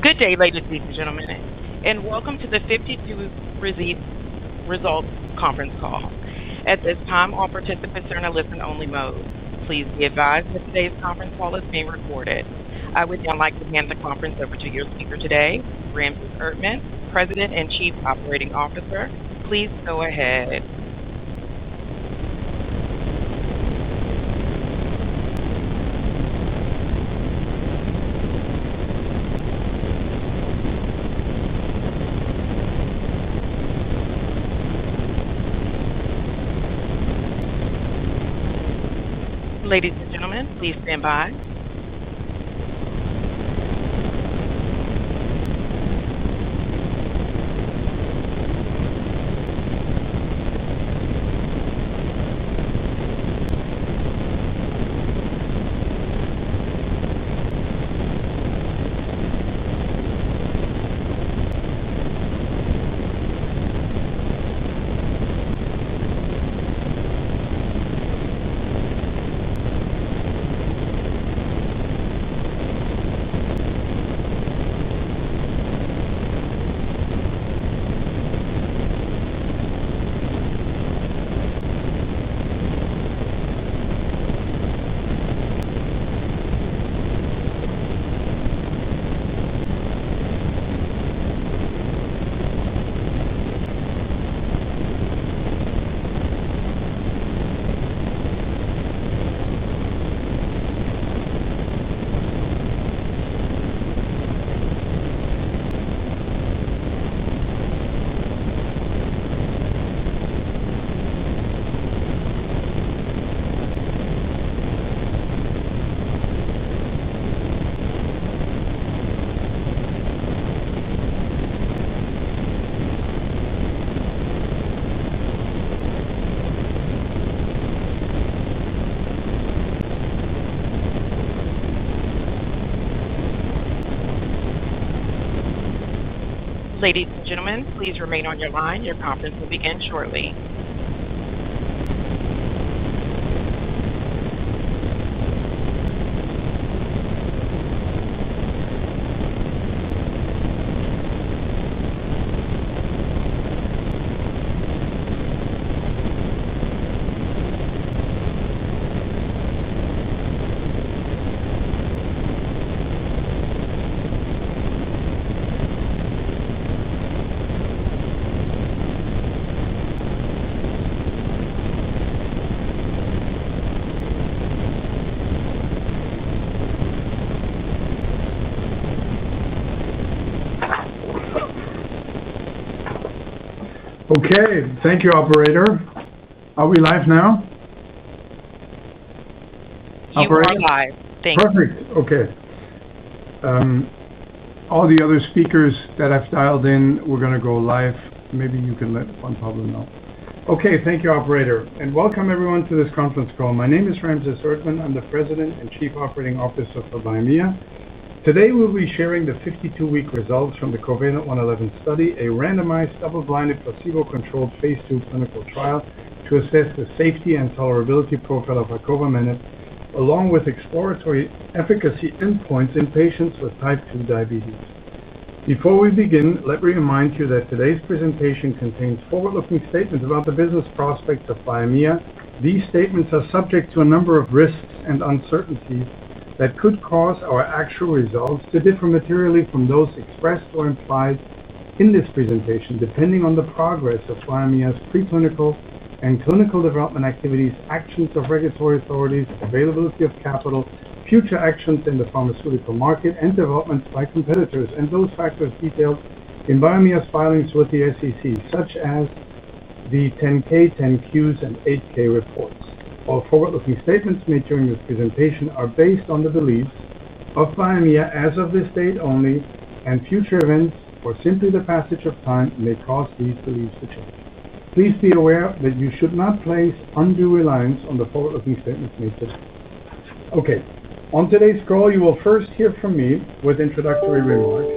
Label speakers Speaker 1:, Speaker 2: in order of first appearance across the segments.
Speaker 1: Good day, ladies and gentlemen, and welcome to the 52 Results Conference Call. At this time, all participants are in a listen-only mode. Please be advised that today's conference call is being recorded. I would now like to hand the conference over to your speaker today, Ramses Erdtmann, President and Chief Operating Officer. Please go ahead. Ladies and gentlemen, please stand by. Ladies and gentlemen, please remain on your line. Your conference will begin shortly.
Speaker 2: Okay, thank you, operator. Are we live now?
Speaker 1: You
Speaker 2: Operator?
Speaker 1: are live. Thank you.
Speaker 2: Perfect. Okay. All the other speakers that I've dialed in, we're going to go live. Maybe you can let Juan Pablo know. Okay, thank you, operator, and welcome everyone to this conference call. My name is Ramses Erdtmann. I'm the President and Chief Operating Officer for Biomea. Today we'll be sharing the 52-week results from the COVALENT-111 study, a randomized, double-blinded, placebo-controlled phase 2 clinical trial to assess the safety and tolerability profile of Icovamenib, along with exploratory efficacy endpoints in patients with type 2 diabetes. Before we begin, let me remind you that today's presentation contains forward-looking statements about the business prospects of Biomea. These statements are subject to a number of risks and uncertainties that could cause our actual results to differ materially from those expressed or implied in this presentation, depending on the progress of Biomea's preclinical and clinical development activities, actions of regulatory authorities, availability of capital, future actions in the pharmaceutical market, and developments by competitors, and those factors detailed in Biomea's filings with the SEC, such as the 10K, 10Qs, and 8K reports. All forward-looking statements made during this presentation are based on the beliefs of Biomea as of this date only, and future events or simply the passage of time may cause these beliefs to change. Please be aware that you should not place undue reliance on the forward-looking statements made today. Okay, on today's call, you will first hear from me with introductory remarks.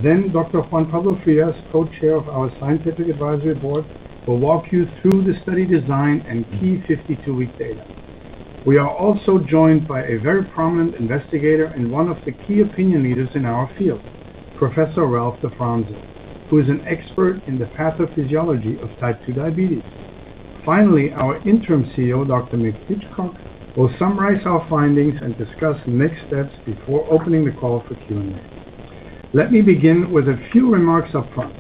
Speaker 2: Then Dr. Juan Pablo Frias, co-chair of our Scientific Advisory Board, will walk you through the study design and key 52-week data. We are also joined by a very prominent investigator and one of the key opinion leaders in our field, Professor Ralph DeFranza, who is an expert in the pathophysiology of type 2 diabetes. Finally, our interim CEO, Dr. Mick Hitchcock, will summarize our findings and discuss next steps before opening the call for Q&A. Let me begin with a few remarks up front.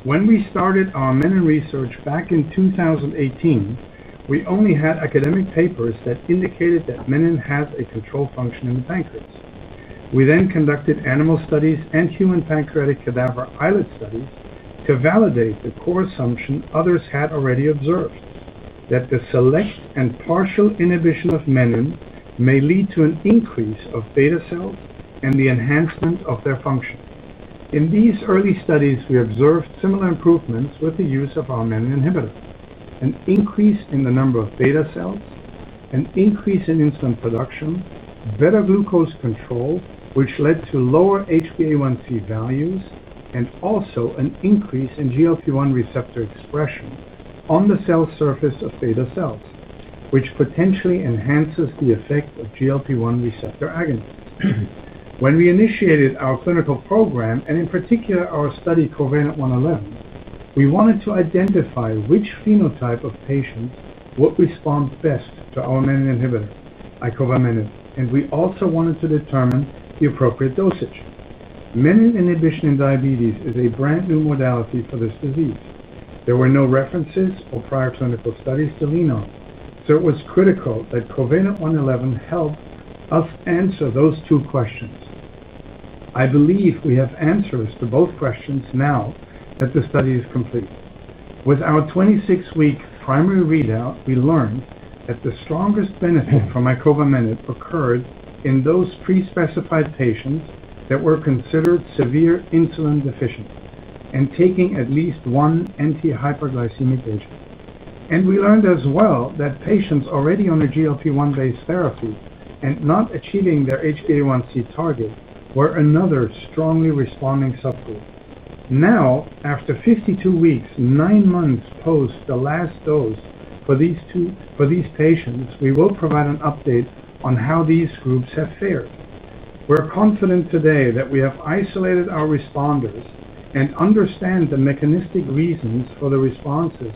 Speaker 2: When we started our menin research back in 2018, we only had academic papers that indicated that menin has a control function in the pancreas. We then conducted animal studies and human pancreatic cadaver islet studies to validate the core assumption others had already observed, that the select and partial inhibition of menin may lead to an increase of beta cells and the enhancement of their function. In these early studies, we observed similar improvements with the use of our menin inhibitor: an increase in the number of beta cells, an increase in insulin production, better glucose control, which led to lower HbA1c values, and also an increase in GLP-1 receptor expression on the cell surface of beta cells, which potentially enhances the effect of GLP-1 receptor agonists. When we initiated our clinical program, and in particular our study COVALENT-111, we wanted to identify which phenotype of patients would respond best to our menin inhibitor, Icovamenib, and we also wanted to determine the appropriate dosage. Menin inhibition in diabetes is a brand new modality for this disease. There were no references or prior clinical studies to lean on, so it was critical that COVALENT-111 helped us answer those two questions. I believe we have answers to both questions now that the study is complete. With our 26-week primary readout, we learned that the strongest benefit from Icovamenib occurred in those pre-specified patients that were considered severe insulin deficient and taking at least one anti-hyperglycemic agent. And we learned as well that patients already on a GLP-1 based therapy and not achieving their HbA1c target were another strongly responding subgroup. Now, after 52 weeks, 9 months post the last dose for these patients, we will provide an update on how these groups have fared. We're confident today that we have isolated our responders and understand the mechanistic reasons for the responses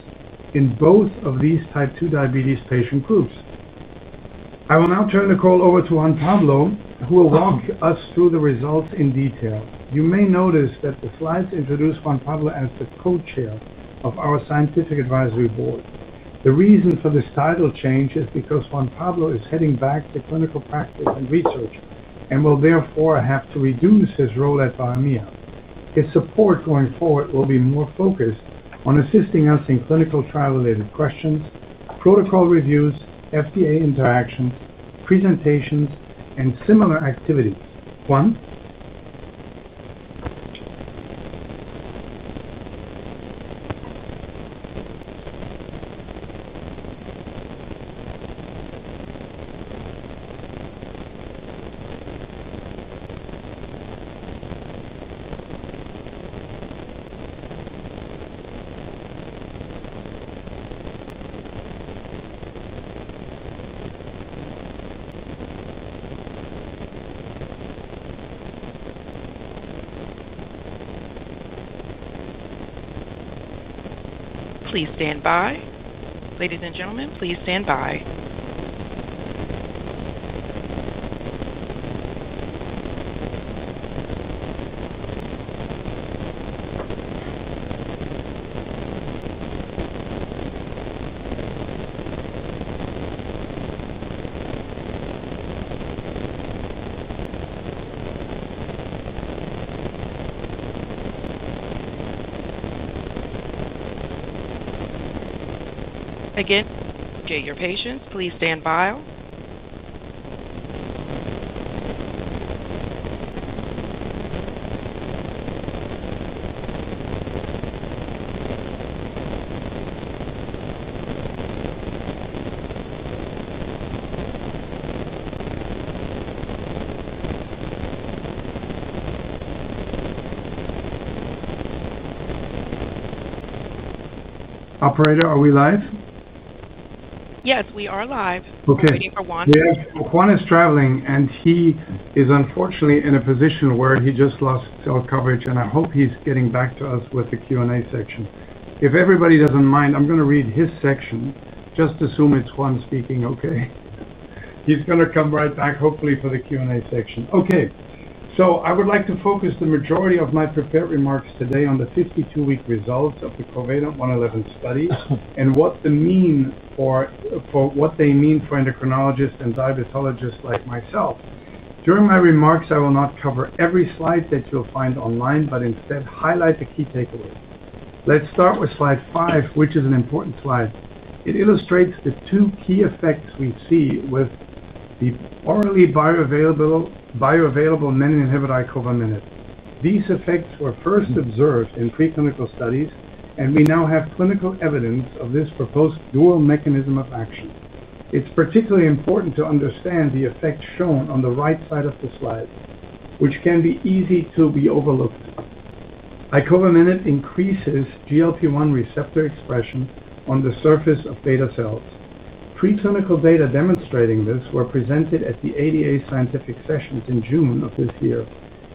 Speaker 2: in both of these type 2 diabetes patient groups. I will now turn the call over to Juan Pablo, who will walk us through the results in detail. You may notice that the slides introduce Juan Pablo as the co-chair of our scientific advisory board. The reason for this title change is because Juan Pablo is heading back to clinical practice and research and will therefore have to reduce his role at Biomea. His support going forward will be more focused on assisting us in clinical trial-related questions, protocol reviews, FDA interactions, presentations, and similar activities. Juan?
Speaker 1: Please stand by. Ladies and gentlemen, please stand by. Again, get your patience. Please stand by.
Speaker 2: Operator, are we live?
Speaker 1: Yes, we are live. We're
Speaker 2: Okay.
Speaker 1: waiting for Juan.
Speaker 2: Yeah, Juan is traveling, and he is unfortunately in a position where he just lost cell coverage, and I hope he's getting back to us with the Q&A section. If everybody doesn't mind, I'm going to read his section. Just assume it's Juan speaking, okay? He's going to come right back, hopefully, for the Q&A section. Okay. So I would like to focus the majority of my prepared remarks today on the 52-week results of the COVALENT-111 study and what they mean for endocrinologists and diabetologists like myself. During my remarks, I will not cover every slide that you'll find online, but instead highlight the key takeaways. Let's start with slide 5, which is an important slide. It illustrates the two key effects we see with the orally bioavailable menin inhibitor Icovamenib. These effects were first observed in preclinical studies, and we now have clinical evidence of this proposed dual mechanism of action. It's particularly important to understand the effect shown on the right side of the slide, which can be easy to be overlooked. Icovamenib increases GLP-1 receptor expression on the surface of beta cells. Preclinical data demonstrating this were presented at the ADA Scientific Sessions in June of this year,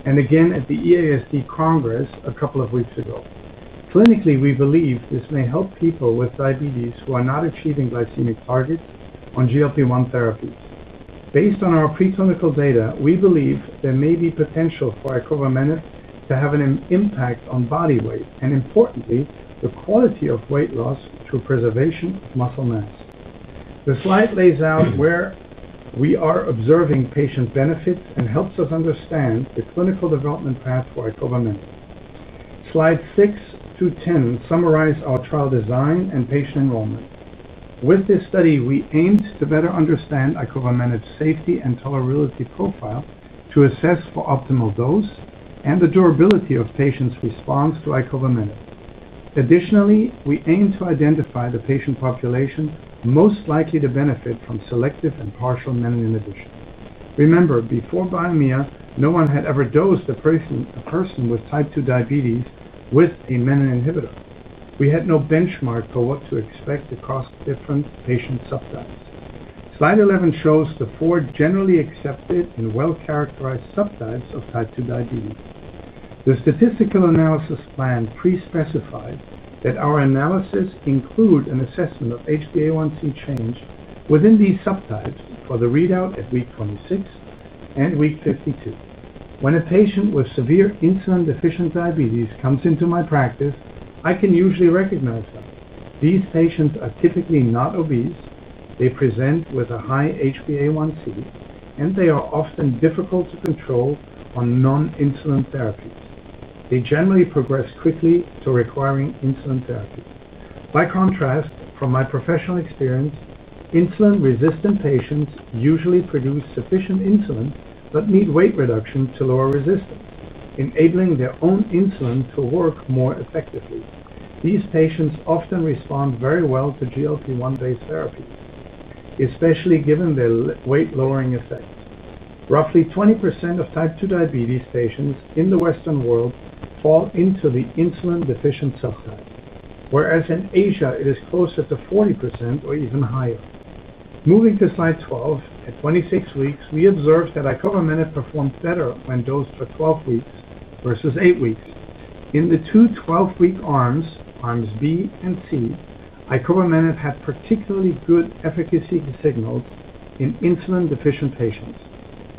Speaker 2: and again at the EASD Congress a couple of weeks ago. Clinically, we believe this may help people with diabetes who are not achieving glycemic targets on GLP-1 therapies. Based on our preclinical data, we believe there may be potential for Icovamenib to have an impact on body weight, and importantly, the quality of weight loss through preservation of muscle mass. The slide lays out where we are observing patient benefits and helps us understand the clinical development path for Icovamenib. Slides 6 through 10 summarize our trial design and patient enrollment. With this study, we aimed to better understand Icovamenib's safety and tolerability profile to assess for optimal dose and the durability of patients' response to Icovamenib. Additionally, we aim to identify the patient population most likely to benefit from selective and partial menin inhibition. Remember, before Biomea, no one had ever dosed a person with type 2 diabetes with a menin inhibitor. We had no benchmark for what to expect across different patient subtypes. Slide 11 shows the 4 generally accepted and well-characterized subtypes of type 2 diabetes. The statistical analysis plan pre-specified that our analysis include an assessment of HbA1c change within these subtypes for the readout at week 26 and week 52. When a patient with severe insulin-deficient diabetes comes into my practice, I can usually recognize them. These patients are typically not obese, they present with a high HbA1c, and they are often difficult to control on non-insulin therapies. They generally progress quickly to requiring insulin therapy. By contrast, from my professional experience, insulin-resistant patients usually produce sufficient insulin but need weight reduction to lower resistance, enabling their own insulin to work more effectively. These patients often respond very well to GLP-1 based therapies, especially given their weight-lowering effects. Roughly 20% of type 2 diabetes patients in the Western world fall into the insulin-deficient subtype, whereas in Asia it is closer to 40% or even higher. Moving to slide 12, at 26 weeks, we observed that Icovamenib performed better when dosed for 12 weeks versus 8 weeks. In the two 12-week arms B and C, Icovamenib had particularly good efficacy signals in insulin-deficient patients.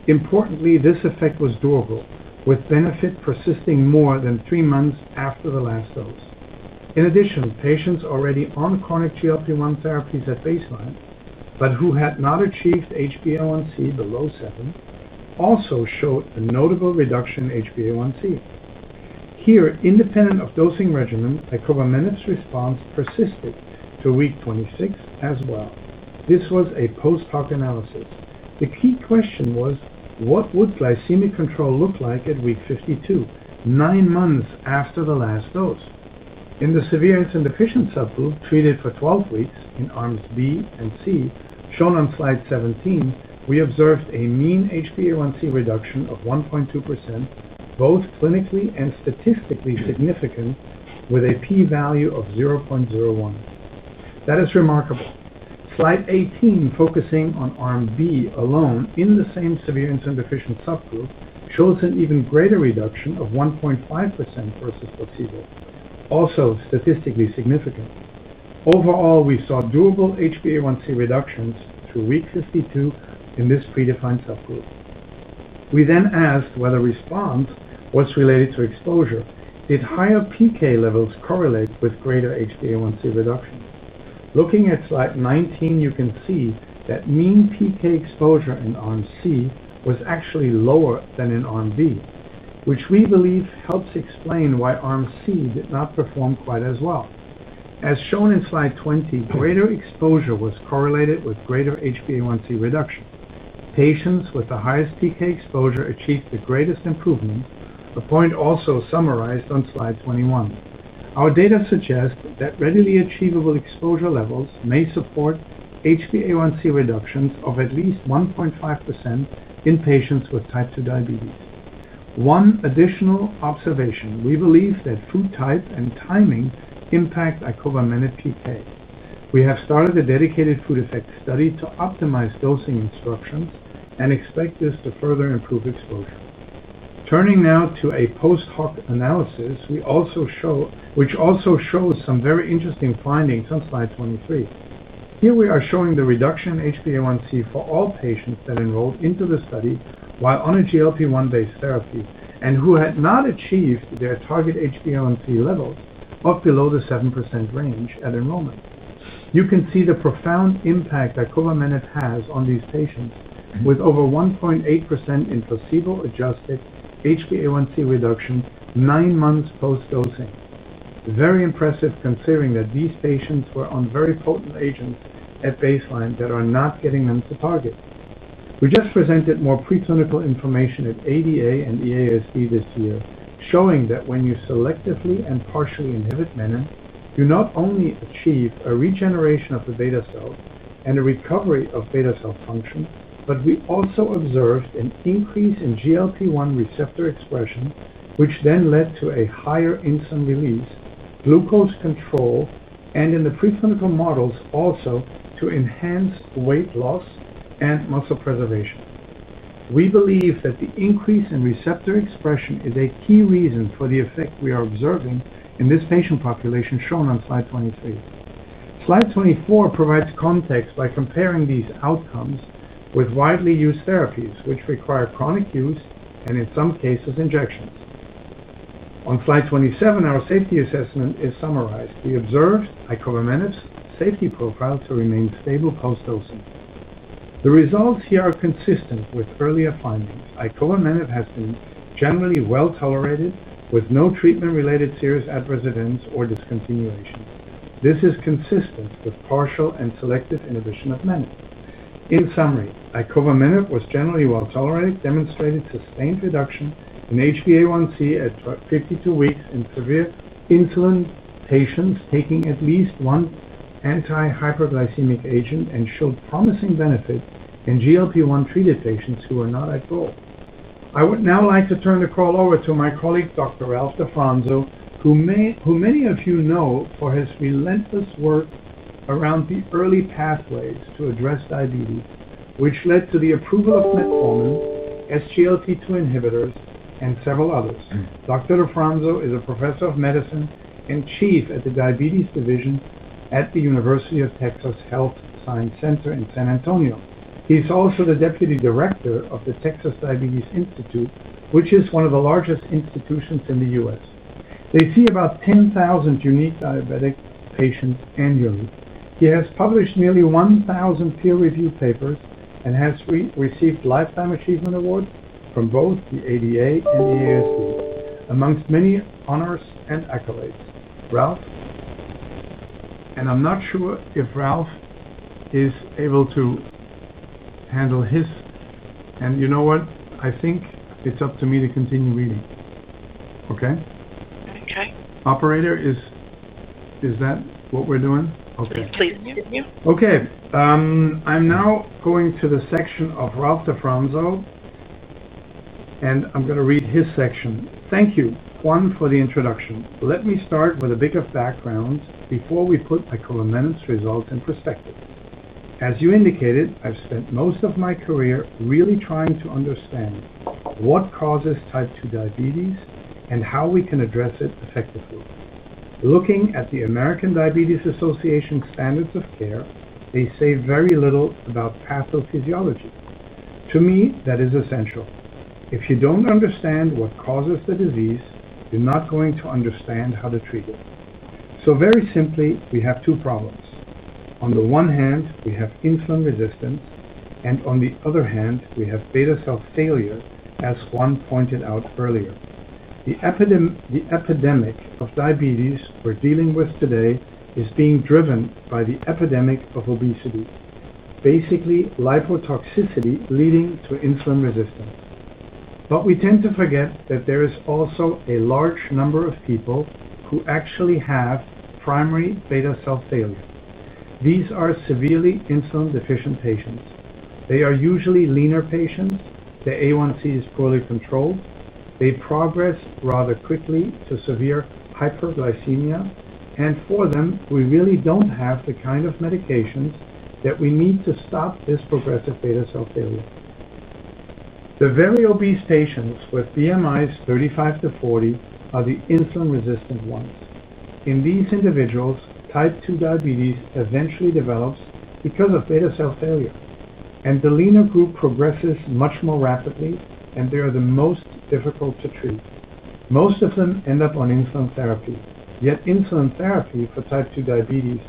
Speaker 2: Importantly, this effect was durable, with benefit persisting more than 3 months after the last dose. In addition, patients already on chronic GLP-1 therapies at baseline, but who had not achieved HbA1c below 7, also showed a notable reduction in HbA1c. Here, independent of dosing regimen, Icovamenib's response persisted to week 26 as well. This was a post-hoc analysis. The key question was, what would glycemic control look like at week 52, 9 months after the last dose? In the severe insulin deficient subgroup treated for 12 weeks in arms B and C, shown on slide 17, we observed a mean HbA1c reduction of 1.2%, both clinically and statistically significant, with a p-value of 0.01. That is remarkable. Slide 18, focusing on arm B alone in the same severe insulin deficient subgroup, shows an even greater reduction of 1.5% versus placebo, also statistically significant. Overall, we saw durable HbA1c reductions through week 52 in this predefined subgroup. We then asked whether response was related to exposure. Did higher PK levels correlate with greater HbA1c reduction? Looking at slide 19, you can see that mean PK exposure in arm C was actually lower than in arm B, which we believe helps explain why arm C did not perform quite as well. As shown in slide 20, greater exposure was correlated with greater HbA1c reduction. Patients with the highest PK exposure achieved the greatest improvement, a point also summarized on slide 21. Our data suggest that readily achievable exposure levels may support HbA1c reductions of at least 1.5% in patients with type 2 diabetes. One additional observation: we believe that food type and timing impact Icovamenib PK. We have started a dedicated food effect study to optimize dosing instructions and expect this to further improve exposure. Turning now to a post hoc analysis, which also shows some very interesting findings on slide 23. Here we are showing the reduction in HbA1c for all patients that enrolled into the study while on a GLP-1 based therapy and who had not achieved their target HbA1c levels of below the 7% range at enrollment. You can see the profound impact that Icovamenib has on these patients, with over 1.8% in placebo-adjusted HbA1c reduction 9 months post-dosing. Very impressive considering that these patients were on very potent agents at baseline that are not getting them to target. We just presented more preclinical information at ADA and EASD this year, showing that when you selectively and partially inhibit menin, you not only achieve a regeneration of the beta cells and a recovery of beta cell function, but we also observed an increase in GLP-1 receptor expression, which then led to a higher insulin release, glucose control, and in the preclinical models also to enhance weight loss and muscle preservation. We believe that the increase in receptor expression is a key reason for the effect we are observing in this patient population shown on slide 23. Slide 24 provides context by comparing these outcomes with widely used therapies, which require chronic use and in some cases injections. On slide 27, our safety assessment is summarized. We observed Icovamenib's safety profile to remain stable post-dosing. The results here are consistent with earlier findings. Icovamenib has been generally well tolerated with no treatment-related serious adverse events or discontinuation. This is consistent with partial and selective inhibition of menin. In summary, Icovamenib was generally well tolerated, demonstrated sustained reduction in HbA1c at 52 weeks in severe insulin patients taking at least one anti-hyperglycemic agent, and showed promising benefit in GLP-1 treated patients who were not at goal. I would now like to turn the call over to my colleague Dr. Ralph DeFranzo, who many of you know for his relentless work around the early pathways to address diabetes, which led to the approval of metformin, SGLT2 inhibitors, and several others. Dr. DeFranzo is a professor of medicine and chief at the Diabetes Division at the University of Texas Health Science Center in San Antonio. He is also the deputy director of the Texas Diabetes Institute, which is one of the largest institutions in the U.S. They see about 10,000 unique diabetic patients annually. He has published nearly 1,000 peer-reviewed papers and has received Lifetime Achievement Awards from both the ADA and the ASD, amongst many honors and accolades. Ralph? And I'm not sure if Ralph is able to handle his, and you know what? I think it's up to me to continue reading. Okay?
Speaker 1: Okay.
Speaker 2: Operator, is that what we're doing? Okay.
Speaker 1: Please continue.
Speaker 2: Okay. I'm now going to the section of Ralph DeFranzo, and I'm going to read his section. Thank you, Juan, for the introduction. Let me start with a bit of background before we put Icovamenib's results in perspective. As you indicated, I've spent most of my career really trying to understand what causes type 2 diabetes and how we can address it effectively. Looking at the American Diabetes Association standards of care, they say very little about pathophysiology. To me, that is essential. If you don't understand what causes the disease, you're not going to understand how to treat it. So very simply, we have two problems. On the one hand, we have insulin resistance, and on the other hand, we have beta cell failure, as Juan pointed out earlier. The epidemic of diabetes we're dealing with today is being driven by the epidemic of obesity, basically lipotoxicity leading to insulin resistance. But we tend to forget that there is also a large number of people who actually have primary beta cell failure. These are severely insulin deficient patients. They are usually leaner patients, the A1C is poorly controlled, they progress rather quickly to severe hyperglycemia, and for them, we really don't have the kind of medications that we need to stop this progressive beta cell failure. The very obese patients with BMIs 35 to 40 are the insulin-resistant ones. In these individuals, type 2 diabetes eventually develops because of beta cell failure, and the leaner group progresses much more rapidly, and they are the most difficult to treat. Most of them end up on insulin therapy, yet insulin therapy for type 2 diabetes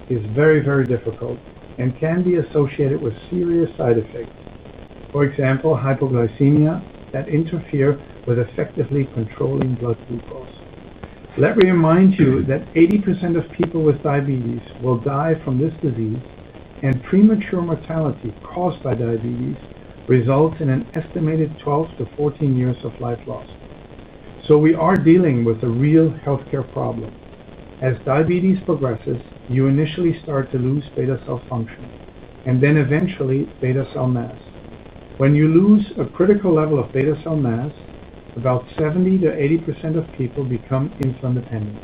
Speaker 2: is very, very difficult and can be associated with serious side effects. For example, hypoglycemia that interfere with effectively controlling blood glucose. Let me remind you that 80% of people with diabetes will die from this disease, and premature mortality caused by diabetes results in an estimated 12 to 14 years of life loss. So we are dealing with a real healthcare problem. As diabetes progresses, you initially start to lose beta cell function, and then eventually beta cell mass. When you lose a critical level of beta cell mass, about 70 to 80% of people become insulin dependent.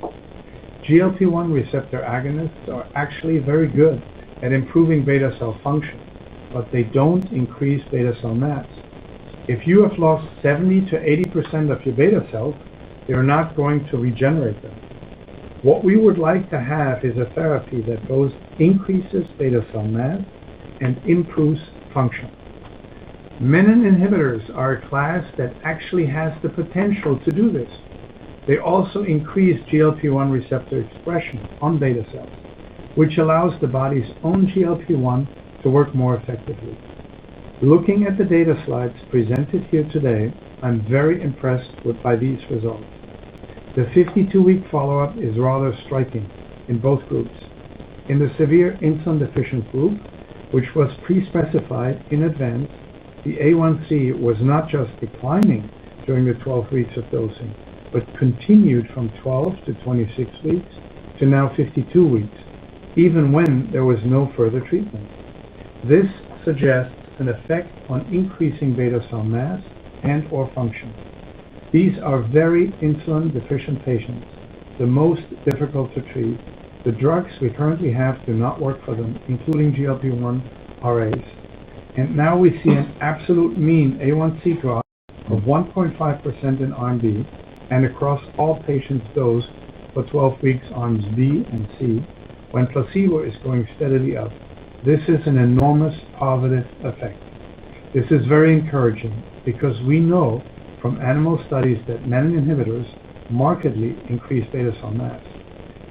Speaker 2: GLP-1 receptor agonists are actually very good at improving beta cell function, but they don't increase beta cell mass. If you have lost 70 to 80% of your beta cells, you're not going to regenerate them. What we would like to have is a therapy that both increases beta cell mass and improves function. Menin inhibitors are a class that actually has the potential to do this. They also increase GLP-1 receptor expression on beta cells, which allows the body's own GLP-1 to work more effectively. Looking at the data slides presented here today, I'm very impressed by these results. The 52-week follow-up is rather striking in both groups. In the severe insulin deficient group, which was pre-specified in advance, the A1C was not just declining during the 12 weeks of dosing, but continued from 12 to 26 weeks to now 52 weeks, even when there was no further treatment. This suggests an effect on increasing beta cell mass and or function. These are very insulin deficient patients, the most difficult to treat. The drugs we currently have do not work for them, including GLP-1 RAs. And now we see an absolute mean A1C drop of 1.5% in Arm B, and across all patients dosed for 12 weeks Arms B and C, when placebo is going steadily up. This is an enormous positive effect. This is very encouraging because we know from animal studies that menin inhibitors markedly increase beta cell mass.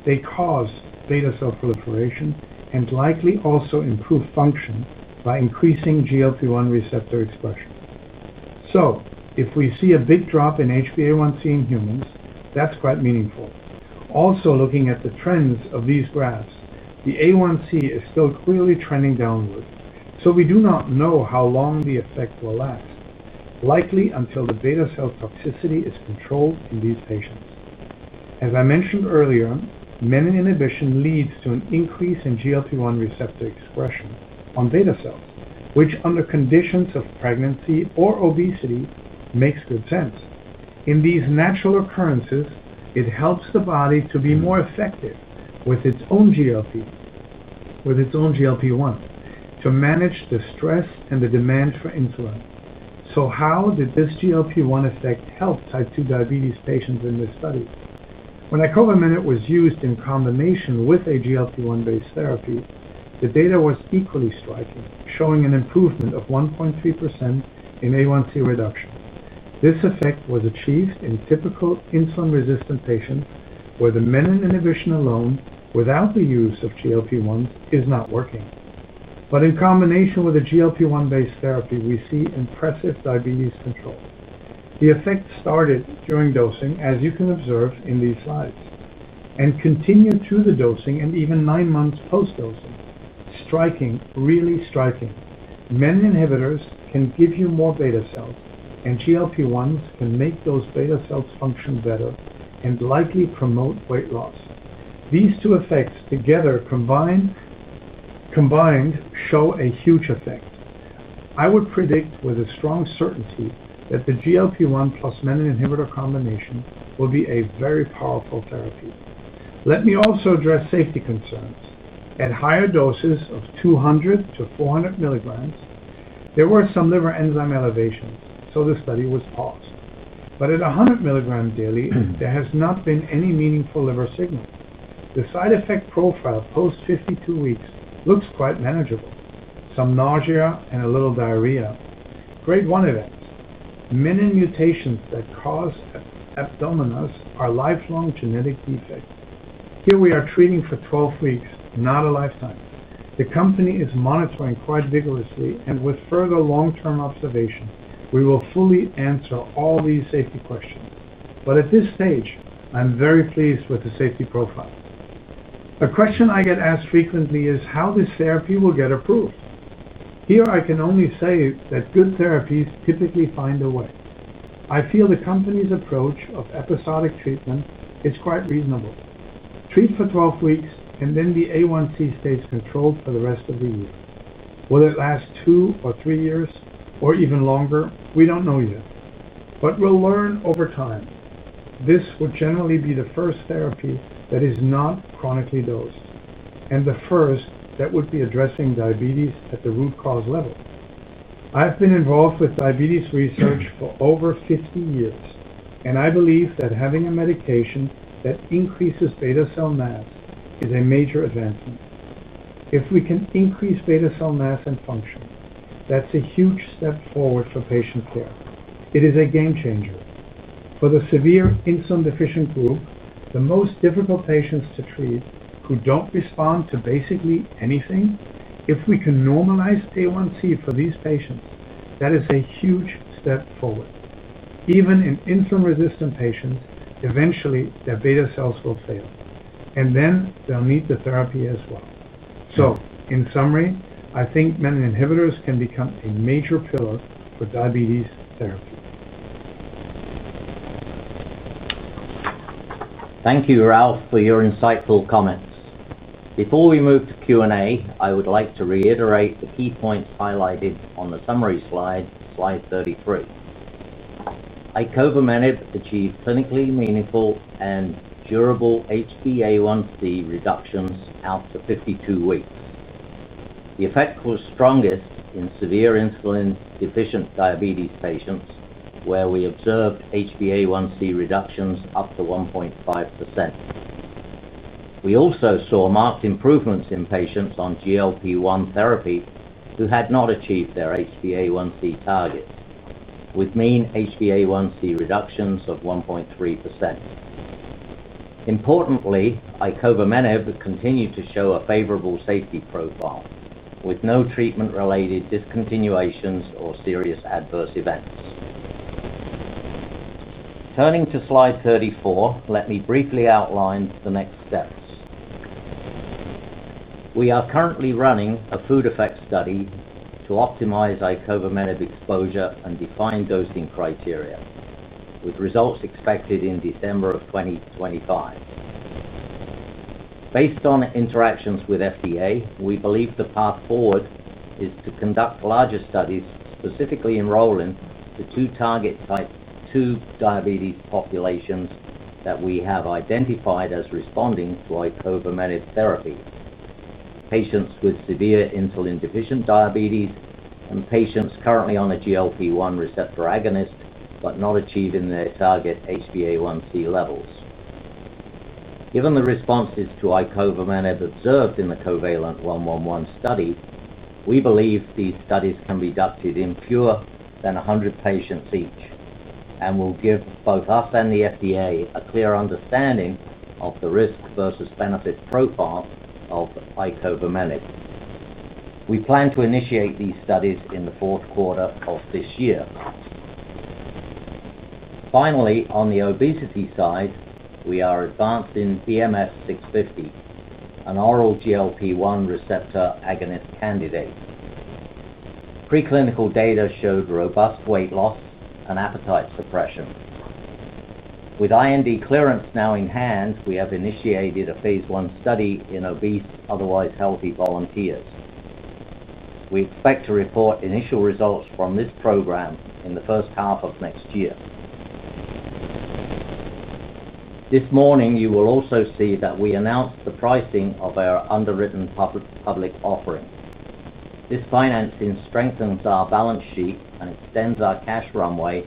Speaker 2: They cause beta cell proliferation and likely also improve function by increasing GLP-1 receptor expression. So, if we see a big drop in HbA1c in humans, that's quite meaningful. Also, looking at the trends of these graphs, the A1C is still clearly trending downward, so we do not know how long the effect will last, likely until the beta cell toxicity is controlled in these patients. As I mentioned earlier, menin inhibition leads to an increase in GLP-1 receptor expression on beta cells, which under conditions of pregnancy or obesity makes good sense. In these natural occurrences, it helps the body to be more effective with its own GLP-1, to manage the stress and the demand for insulin. So how did this GLP-1 effect help type 2 diabetes patients in this study? When Icovamenib was used in combination with a GLP-1 based therapy, the data was equally striking, showing an improvement of 1.3% in A1C reduction. This effect was achieved in typical insulin-resistant patients where the menin inhibition alone, without the use of GLP-1s, is not working. But in combination with a GLP-1 based therapy, we see impressive diabetes control. The effect started during dosing, as you can observe in these slides, and continued through the dosing and even 9 months post-dosing. Striking, really striking. Menin inhibitors can give you more beta cells, and GLP-1s can make those beta cells function better and likely promote weight loss. These two effects together combined show a huge effect. I would predict with a strong certainty that the GLP-1 plus menin inhibitor combination will be a very powerful therapy. Let me also address safety concerns. At higher doses of 200 to 400 milligrams, there were some liver enzyme elevations, so the study was paused. But at 100 milligrams daily, there has not been any meaningful liver signal. The side effect profile post 52 weeks looks quite manageable. Some nausea and a little diarrhea. Grade 1 events. Menin mutations that cause abdominos are lifelong genetic defects. Here we are treating for 12 weeks, not a lifetime. The company is monitoring quite vigorously, and with further long-term observation, we will fully answer all these safety questions. But at this stage, I'm very pleased with the safety profile. A question I get asked frequently is how this therapy will get approved. Here I can only say that good therapies typically find a way. I feel the company's approach of episodic treatment is quite reasonable. Treat for 12 weeks and then the A1C stays controlled for the rest of the year. Will it last 2 or 3 years or even longer? We don't know yet. But we'll learn over time. This would generally be the first therapy that is not chronically dosed, and the first that would be addressing diabetes at the root cause level. I've been involved with diabetes research for over 50 years, and I believe that having a medication that increases beta cell mass is a major advancement. If we can increase beta cell mass and function, that's a huge step forward for patient care. It is a game changer. For the severe insulin deficient group, the most difficult patients to treat who don't respond to basically anything, if we can normalize A1C for these patients, that is a huge step forward. Even in insulin-resistant patients, eventually their beta cells will fail, and then they'll need the therapy as well. So, in summary, I think menin inhibitors can become a major pillar for diabetes therapy.
Speaker 3: Thank you, Ralph, for your insightful comments. Before we move to Q&A, I would like to reiterate the key points highlighted on the summary slide, slide 33. Icovamenib achieved clinically meaningful and durable HbA1c reductions out to 52 weeks. The effect was strongest in severe insulin-deficient diabetes patients, where we observed HbA1c reductions up to 1.5%. We also saw marked improvements in patients on GLP-1 therapy who had not achieved their HbA1c targets, with mean HbA1c reductions of 1.3%. Importantly, Icovamenib continued to show a favorable safety profile, with no treatment-related discontinuations or serious adverse events. Turning to slide 34, let me briefly outline the next steps. We are currently running a food effect study to optimize Icovamenib exposure and define dosing criteria, with results expected in December of 2025. Based on interactions with FDA, we believe the path forward is to conduct larger studies, specifically enrolling the 2 target type 2 diabetes populations that we have identified as responding to Icovamenib therapy. patients with severe insulin-deficient diabetes, and patients currently on a GLP-1 receptor agonist but not achieving their target HbA1c levels. Given the responses to Icovamenib observed in the COVALENT-111 study, we believe these studies can be conducted in fewer than 100 patients each, and will give both us and the FDA a clear understanding of the risk versus benefit profile of Icovamenib. We plan to initiate these studies in the fourth quarter of this year. Finally, on the obesity side, we are advancing BMS 650, an oral GLP-1 receptor agonist candidate. Preclinical data showed robust weight loss and appetite suppression. With IND clearance now in hand, we have initiated a phase 1 study in obese, otherwise healthy volunteers. We expect to report initial results from this program in the first half of next year. This morning, you will also see that we announced the pricing of our underwritten public offering. This financing strengthens our balance sheet and extends our cash runway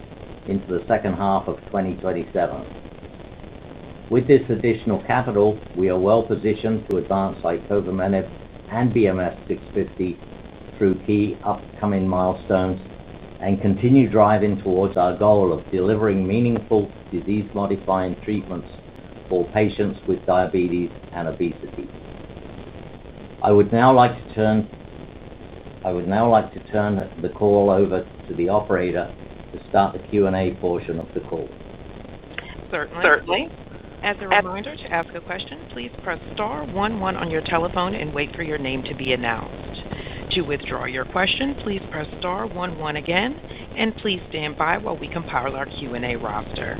Speaker 3: into the second half of 2027. With this additional capital, we are well positioned to advance Icovamenib and BMS 650 through key upcoming milestones and continue driving towards our goal of delivering meaningful disease-modifying treatments for patients with diabetes and obesity. I would now like to turn the call over to the operator to start the Q&A portion of the call.
Speaker 1: Certainly. As a reminder, to ask a question, please press star 11 on your telephone and wait for your name to be announced. To withdraw your question, please press star 11 again, and please stand by while we compile our Q&A roster.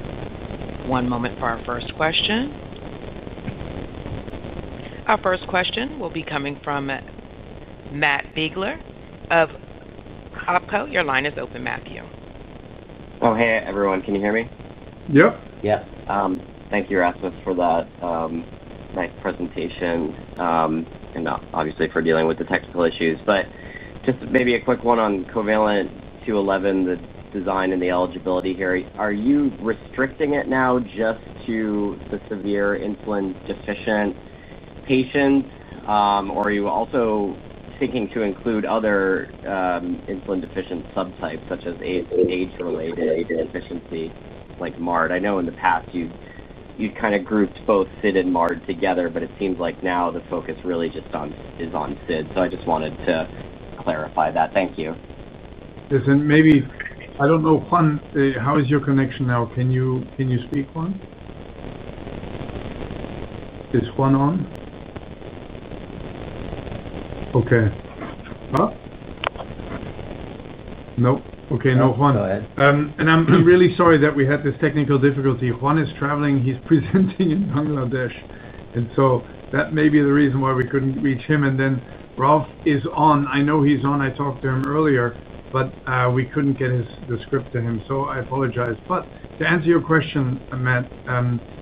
Speaker 1: One moment for our first question. Our first question will be coming from Matt Biegler of OpCo. Your line is open, Matthew.
Speaker 4: Oh, hey, everyone. Can you hear me?
Speaker 2: Yep.
Speaker 3: Yes.
Speaker 4: Thank you, Rasmus, for that nice presentation, and obviously for dealing with the technical issues. But just maybe a quick one on COVALENT-111, the design and the eligibility here. Are you restricting it now just to the severe insulin-deficient patients, or are you also thinking to include other insulin-deficient subtypes, such as age-related deficiency, like MARD? I know in the past you kind of grouped both SID and MARD together, but it seems like now the focus really just is on SID. So I just wanted to clarify that. Thank you.
Speaker 2: Listen, maybe, I don't know, Juan, how is your connection now? Can you speak, Juan? Is Juan on? Okay. Huh? Nope. Okay, no, Juan.
Speaker 3: Go ahead.
Speaker 2: And I'm really sorry that we had this technical difficulty. Juan is traveling. He's presenting in Bangladesh. And so that may be the reason why we couldn't reach him. And then Ralph is on. I know he's on. I talked to him earlier, but we couldn't get the script to him. So I apologize. But to answer your question, Matt,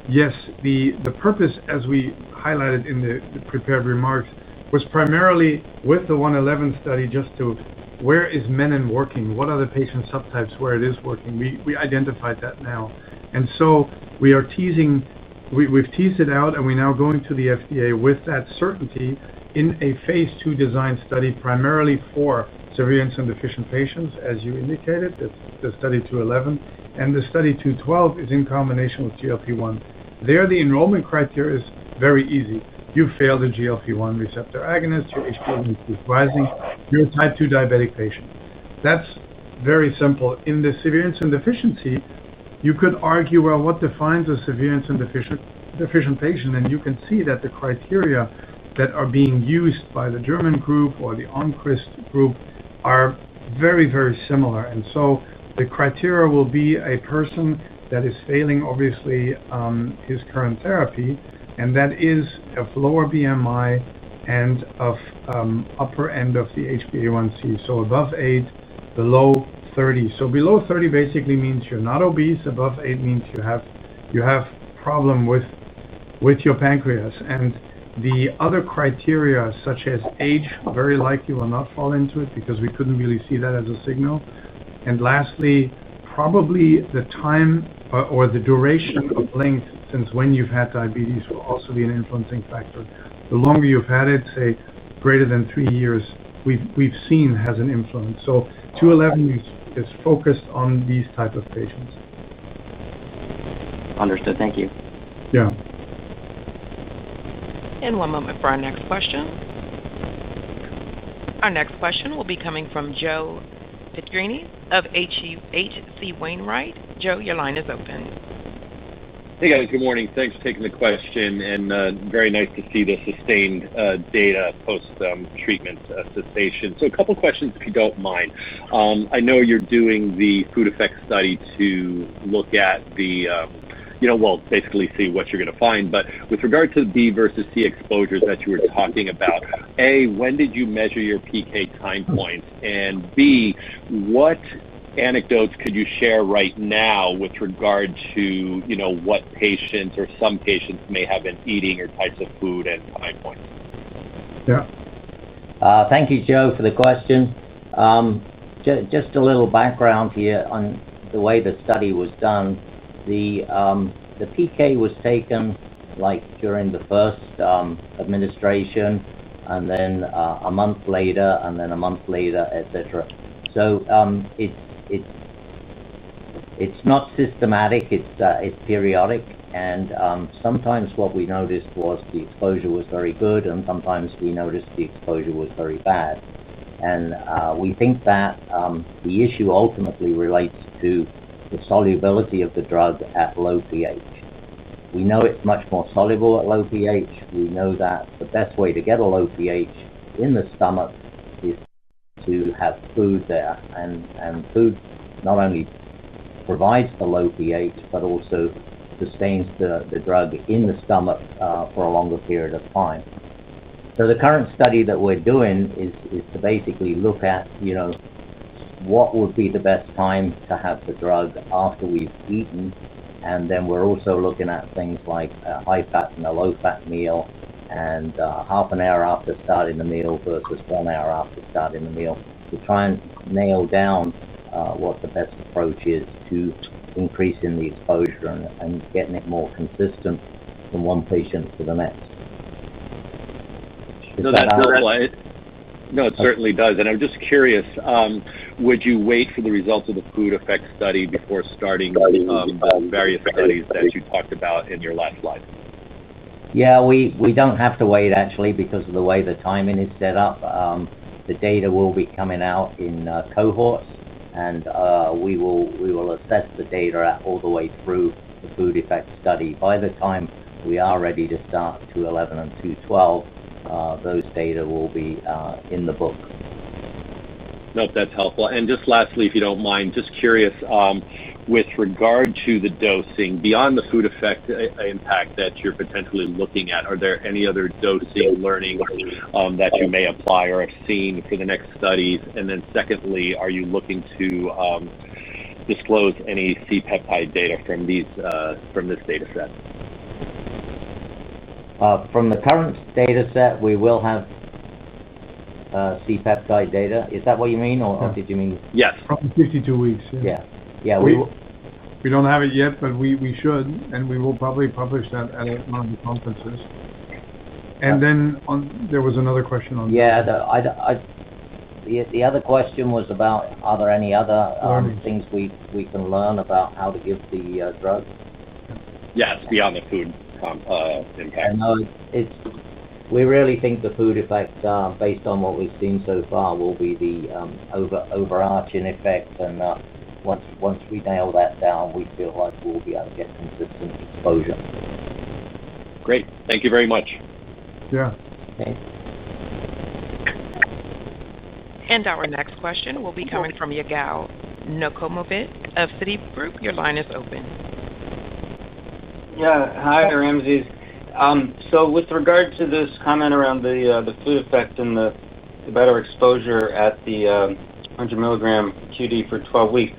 Speaker 2: yes, the purpose, as we highlighted in the prepared remarks, was primarily with the 111 study just to where is menin working? What are the patient subtypes where it is working? We identified that now. And so we are teasing, we've teased it out, and we're now going to the FDA with that certainty in a phase 2 design study primarily for severe insulin deficient patients, as you indicated. That's the study 211. And the study 212 is in combination with GLP-1. There, the enrollment criteria is very easy. You failed a GLP-1 receptor agonist, your HbA1c is rising, you're a type 2 diabetic patient. That's very simple. In the severe insulin deficiency, you could argue, well, what defines a severe insulin deficient patient? And you can see that the criteria that are being used by the German group or the OnChrist group are very, very similar. And so the criteria will be a person that is failing, obviously, his current therapy, and that is of lower BMI and of upper end of the HbA1c. So above 8, below 30. So below 30 basically means you're not obese. Above 8 means you have problem with your pancreas. And The other criteria, such as age, very likely will not fall into it because we couldn't really see that as a signal. And lastly, probably the time or the duration of length since when you've had diabetes will also be an influencing factor. The longer you've had it, say greater than 3 years, we've seen has an influence. So 211 is focused on these type of patients.
Speaker 4: Understood. Thank you.
Speaker 2: Yeah.
Speaker 1: And one moment for our next question. Our next question will be coming from Joe Petrini of H.C. Wainwright. Joe, your line is open.
Speaker 5: Hey guys, good morning. Thanks for taking the question, and very nice to see the sustained data post treatment cessation. So a couple questions, if you don't mind. I know you're doing the food effect study to look at the, basically see what you're going to find. But with regard to B versus C exposures that you were talking about, A, when did you measure your PK time points? And B, what anecdotes could you share right now with regard to, what patients or some patients may have been eating or types of food and time points?
Speaker 2: Yeah.
Speaker 3: Thank you, Joe, for the question. Just a little background here on the way the study was done. The PK was taken like during the first administration, and then a month later, and then a month later, etc. So it's not systematic. It's periodic, and sometimes what we noticed was the exposure was very good, and sometimes we noticed the exposure was very bad. And we think that the issue ultimately relates to the solubility of the drug at low pH. We know it's much more soluble at low pH. We know that the best way to get a low pH in the stomach is to have food there, and food not only provides the low pH but also sustains the drug in the stomach for a longer period of time. So the current study that we're doing is to basically look at, what would be the best time to have the drug after we've eaten, and then we're also looking at things like a high-fat and a low-fat meal, and half an hour after starting the meal versus 1 hour after starting the meal, to try and nail down what the best approach is to increasing the exposure and getting it more consistent from one patient to the next.
Speaker 5: No, it certainly does. And I'm just curious, would you wait for the results of the food effect study before starting the various studies that you talked about in your last slide?
Speaker 3: Yeah, we don't have to wait, actually, because of the way the timing is set up. The data will be coming out in cohorts, and we will assess the data all the way through the food effect study. By the time we are ready to start 211 and 212, those data will be in the book.
Speaker 5: Nope, that's helpful. And just lastly, if you don't mind, just curious, with regard to the dosing, beyond the food effect impact that you're potentially looking at, are there any other dosing learning that you may apply or have seen for the next studies? And then secondly, are you looking to disclose any C-peptide data from this data set?
Speaker 3: From the current data set, we will have C-peptide data. Is that what you mean, or did you mean?
Speaker 5: Yes.
Speaker 2: From 52 weeks.
Speaker 3: Yeah.
Speaker 2: We don't have it yet, but we should, and we will probably publish that at one of the conferences. And then there was another question on.
Speaker 3: Yeah, the other question was about, are there any other things we can learn about how to give the drug?
Speaker 5: Yes, beyond the food impact.
Speaker 3: No, we really think the food effect, based on what we've seen so far, will be the overarching effect, and once we nail that down, we feel like we'll be able to get consistent exposure.
Speaker 5: Great. Thank you very much.
Speaker 2: Yeah.
Speaker 3: Okay.
Speaker 1: And our next question will be coming from Yigal Nochomovitz of Citigroup. Your line is open.
Speaker 6: Yeah. Hi, Ramses. So with regard to this comment around the food effect and the better exposure at the 100 milligram QD for 12 weeks,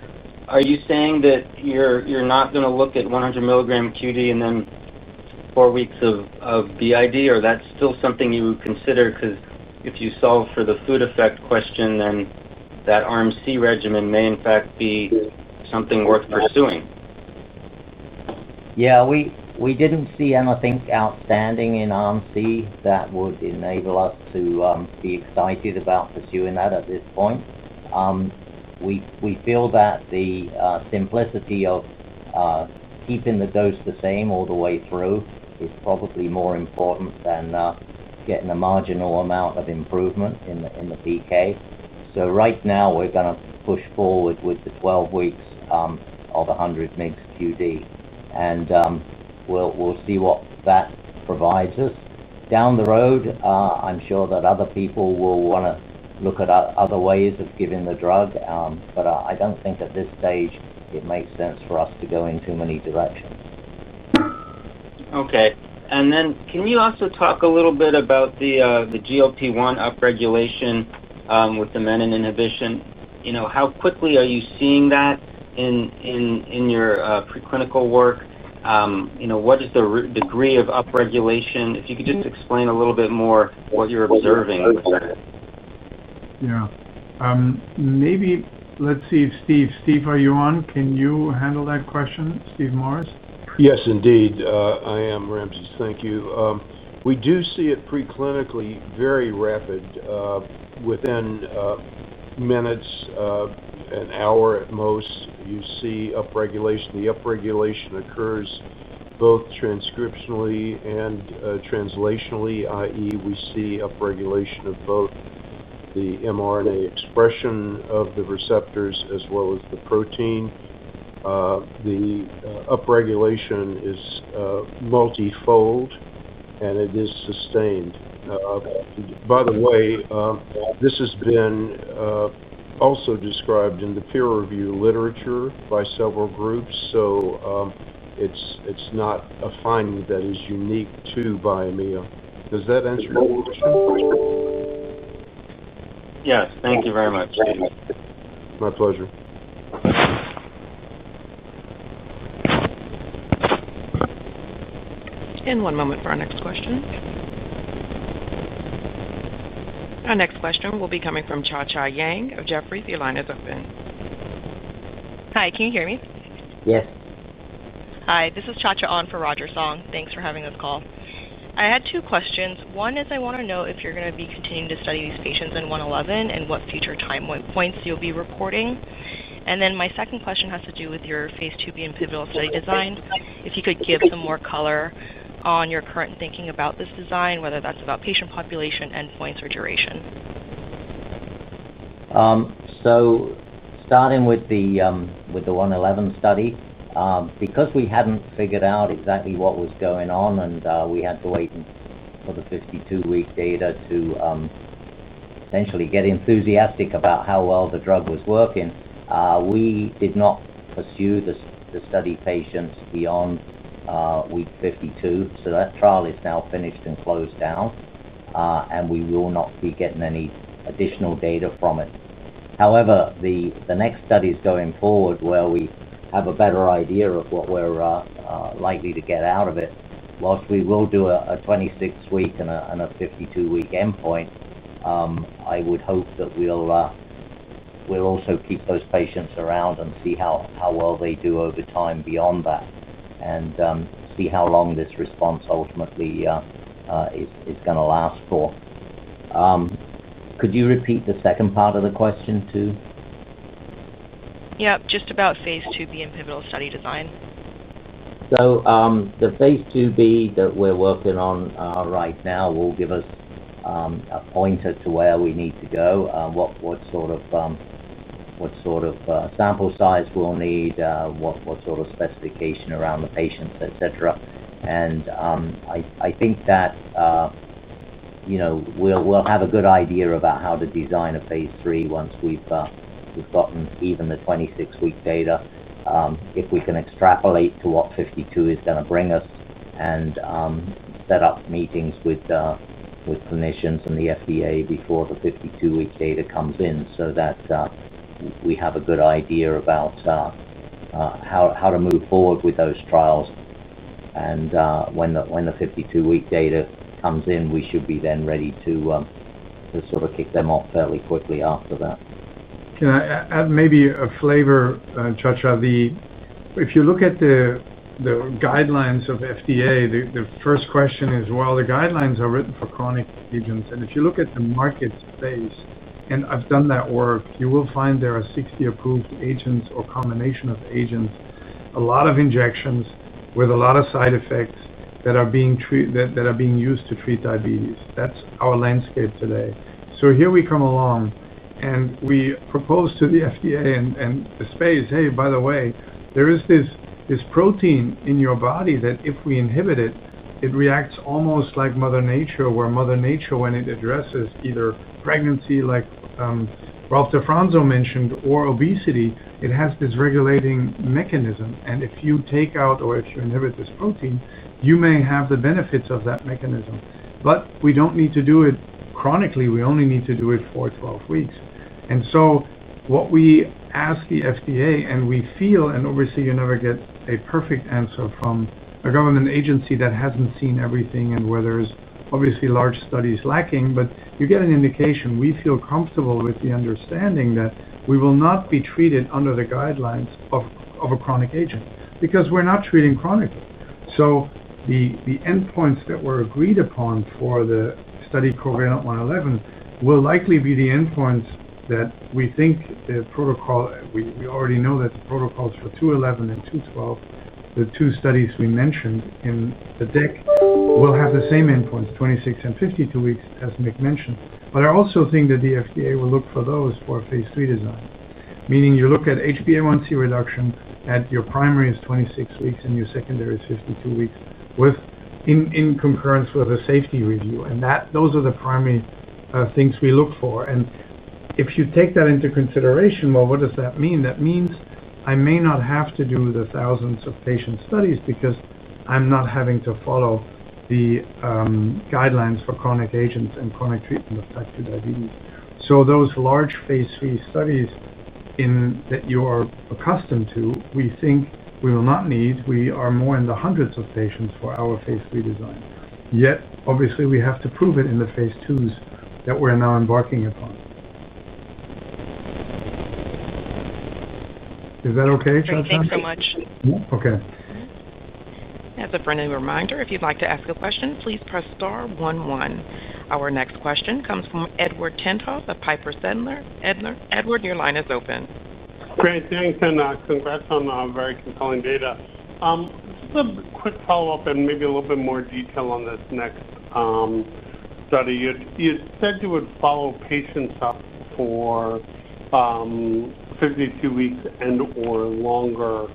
Speaker 6: are you saying that you're not going to look at 100 milligram QD and then 4 weeks of BID, or that's still something you would consider? Because if you solve for the food effect question, then that Arm C regimen may in fact be something worth pursuing.
Speaker 3: Yeah, we didn't see anything outstanding in Arm C that would enable us to be excited about pursuing that at this point. We feel that the simplicity of keeping the dose the same all the way through is probably more important than getting a marginal amount of improvement in the PK. So right now we're going to push forward with the 12 weeks of 100 mg QD, and we'll see what that provides us. Down the road, I'm sure that other people will want to look at other ways of giving the drug, but I don't think at this stage it makes sense for us to go in too many directions.
Speaker 6: Okay. And then can you also talk a little bit about the GLP-1 upregulation with the menin inhibition? You know, how quickly are you seeing that in your preclinical work? You know, what is the degree of upregulation? If you could just explain a little bit more what you're observing with that.
Speaker 2: Yeah. Maybe let's see if Steve, are you on? Can you handle that question, Steve Morris?
Speaker 7: Yes, indeed. I am, Ramses. Thank you. We do see it preclinically very rapid. Within minutes, an hour at most, you see upregulation. The upregulation occurs both transcriptionally and translationally, i.e. we see upregulation of both the mRNA expression of the receptors as well as the protein. The upregulation is multifold, and it is sustained. By the way, this has been also described in the peer-reviewed literature by several groups, so it's not a finding that is unique to Biomea. Does that answer your question?
Speaker 6: Yes, thank you very much, Steve.
Speaker 7: My pleasure.
Speaker 1: And one moment for our next question. Our next question will be coming from Cha-Cha Yang of Jefferies. Your line is open.
Speaker 8: Hi, can you hear me?
Speaker 3: Yes.
Speaker 8: Hi, this is Cha-Cha on for Roger Song. Thanks for having this call. I had two questions. One is I want to know if you're going to be continuing to study these patients in 111 and what future time points you'll be reporting. And then my second question has to do with your phase 2b and pivotal study design. If you could give some more color on your current thinking about this design, whether that's about patient population, endpoints, or duration.
Speaker 3: So starting with the 111 study, because we hadn't figured out exactly what was going on, and we had to wait for the 52-week data to essentially get enthusiastic about how well the drug was working, we did not pursue the study patients beyond week 52. So that trial is now finished and closed down, and we will not be getting any additional data from it. However, the next studies going forward, where we have a better idea of what we're likely to get out of it, whilst we will do a 26-week and a 52-week endpoint, I would hope that we'll also keep those patients around and see how well they do over time beyond that, and see how long this response ultimately is going to last for. Could you repeat the second part of the question too?
Speaker 8: Yep, just about phase 2b and pivotal study design.
Speaker 3: So the phase 2b that we're working on right now will give us a pointer to where we need to go, what sort of sample size we'll need, what sort of specification around the patients, etc. And I think that we'll have a good idea about how to design a phase 3 once we've gotten even the 26-week data. If we can extrapolate to what 52 is going to bring us, and set up meetings with clinicians and the FDA before the 52-week data comes in, so that we have a good idea about how to move forward with those trials. And when the 52-week data comes in, we should be then ready to sort of kick them off fairly quickly after that.
Speaker 2: Can I add maybe a flavor, Chacha? If you look at the guidelines of FDA, the first question is, well, the guidelines are written for chronic agents, and if you look at the market space, and I've done that work, you will find there are 60 approved agents or combination of agents, a lot of injections with a lot of side effects that are being used to treat diabetes. That's our landscape today. So here we come along, and we propose to the FDA and the space, hey, by the way, there is this protein in your body that if we inhibit it, it reacts almost like Mother Nature, where Mother Nature, when it addresses either pregnancy, like Ralph DeFranzo mentioned, or obesity, it has this regulating mechanism. And if you take out or if you inhibit this protein, you may have the benefits of that mechanism. But we don't need to do it chronically. We only need to do it for 12 weeks. And so what we ask the FDA, and we feel, and obviously you never get a perfect answer from a government agency that hasn't seen everything and where there's obviously large studies lacking, but you get an indication. We feel comfortable with the understanding that we will not be treated under the guidelines of a chronic agent because we're not treating chronically. So the endpoints that were agreed upon for the study COVALENT-111 will likely be the endpoints that we think the protocol, we already know that the protocols for 211 and 212, the two studies we mentioned in the deck, will have the same endpoints, 26 and 52 weeks, as Mick mentioned. But I also think that the FDA will look for those for a phase 3 design, meaning you look at HbA1c reduction at your primary is 26 weeks and your secondary is 52 weeks, with in concurrence with a safety review, and those are the primary things we look for. And if you take that into consideration, well, what does that mean? That means I may not have to do the thousands of patient studies because I'm not having to follow the guidelines for chronic agents and chronic treatment of type 2 diabetes. So those large phase 3 studies that you are accustomed to, we think we will not need. We are more in the hundreds of patients for our phase 3 design. Yet, obviously, we have to prove it in the phase 2s that we're now embarking upon. Is that okay, Chacha?
Speaker 8: Thanks so much.
Speaker 2: Yeah? Okay.
Speaker 1: As a friendly reminder, if you'd like to ask a question, please press star 11. Our next question comes from Edward Tenthoff of Piper Sandler. Edward, your line is open.
Speaker 9: Great, thanks, and congrats on very compelling data. Just a quick follow-up and maybe a little bit more detail on this next study. You said you would follow patients up for 52 weeks and or longer.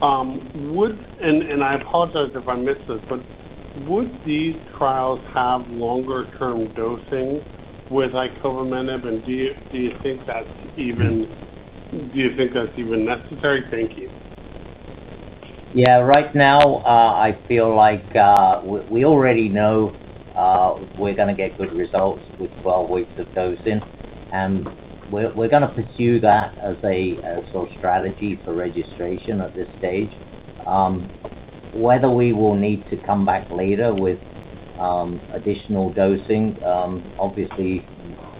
Speaker 9: And I apologize if I missed this, but would these trials have longer-term dosing with Icovamenib, and do you think that's even necessary? Thank you.
Speaker 3: Yeah, right now I feel like we already know we're going to get good results with 12 weeks of dosing, and we're going to pursue that as a sort of strategy for registration at this stage. Whether we will need to come back later with additional dosing, obviously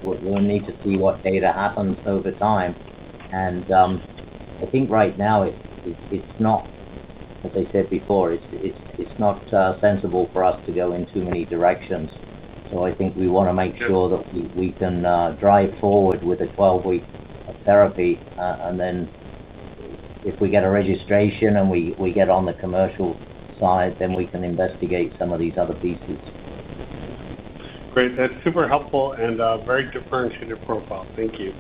Speaker 3: we'll need to see what data happens over time. And I think right now it's not, as I said before, it's not sensible for us to go in too many directions. So I think we want to make sure that we can drive forward with a 12-week therapy, and then if we get a registration and we get on the commercial side, then we can investigate some of these other pieces.
Speaker 9: Great, that's super helpful and a very differentiated profile. Thank you.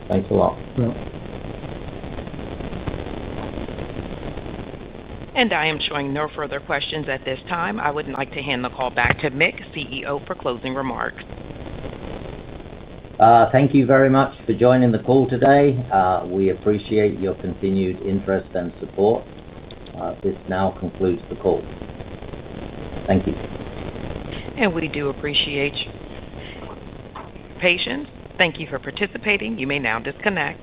Speaker 3: Thanks a lot.
Speaker 2: Yeah.
Speaker 1: And I am showing no further questions at this time. I would like to hand the call back to Mick, CEO, for closing remarks.
Speaker 3: Thank you very much for joining the call today. We appreciate your continued interest and support. This now concludes the call. Thank you.
Speaker 1: And we do appreciate patience. Thank you for participating. You may now disconnect.